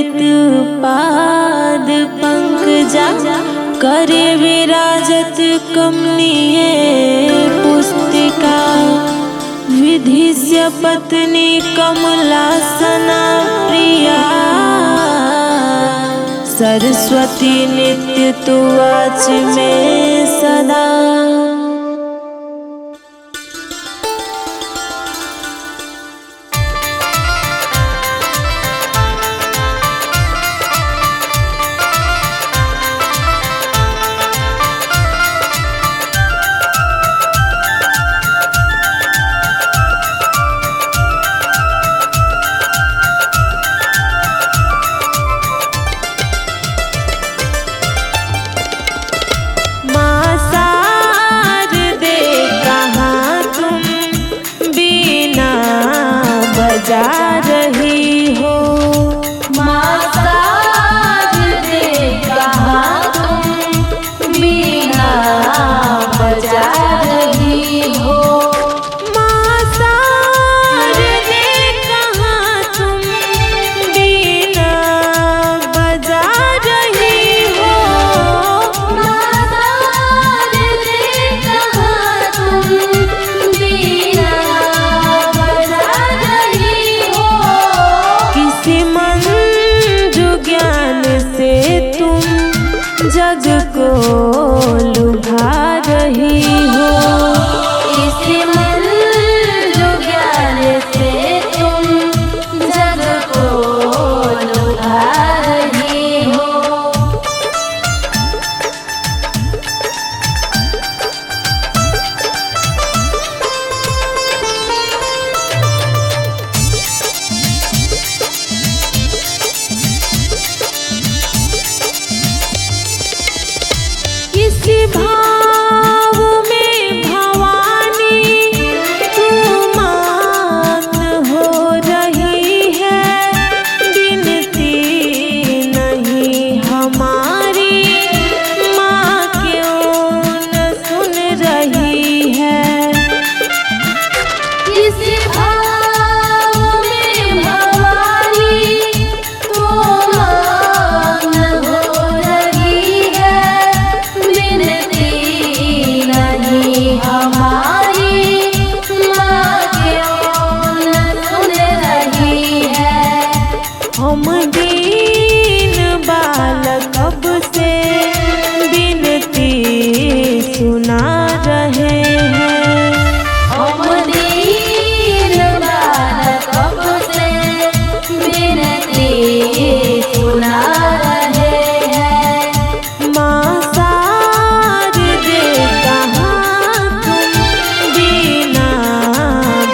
वृत पाद पंकजा करे विराजत कमनीय पुस्तिका विधिस्य पत्नी कमलासना प्रिया सरस्वती नित्य तु वाच में सदा। जा रही हो माँ साज दे कहाँ तुम बीना बजा रही हो माँ साज दे कहाँ तुम बीना बजा रही हो माँ साज दे कहाँ तुम बीना बजा जग को लुभा रही हो इस मन जो ज्ञान से तुम जग को लुभा रही हो। किसी भाव में भवानी तू मात हो रही है बिनती नहीं हमारी माँ क्यों न सुन रही है। किसी भाव में भवानी तू मात हो रही है हमारी माँ क्यों न सुन रही है। हम दीन बालक अब से बिनती सुना रहे हैं हम दीन बालक अब से बिनती सुना रहे हैं। माँ साज दे कहाँ बीना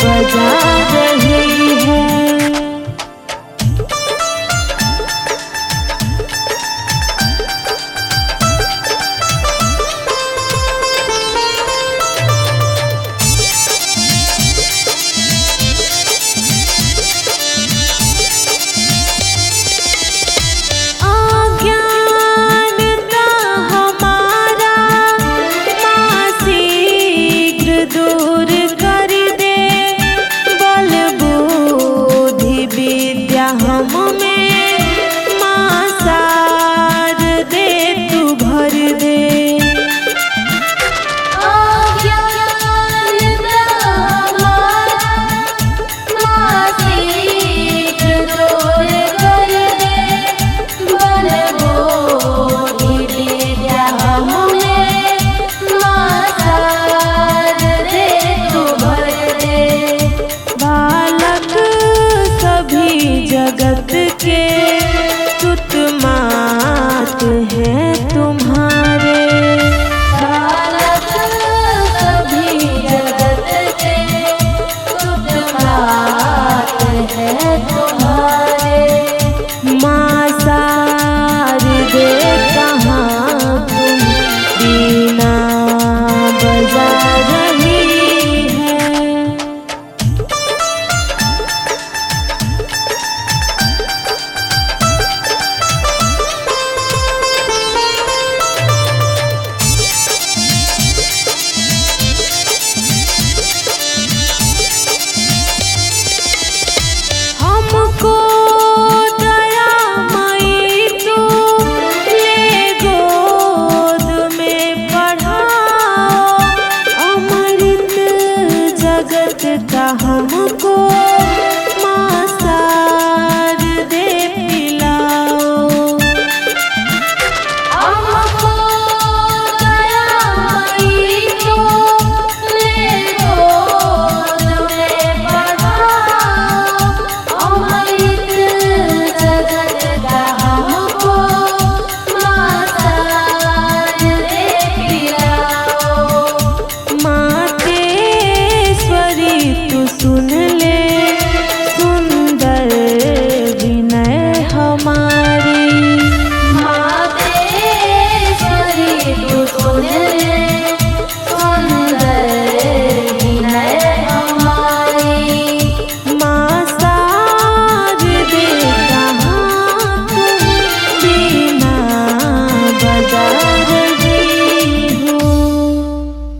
बजा रही है। दूर कर दे बल बुद्धि विद्या हम में माँ सार दे तू भर दे।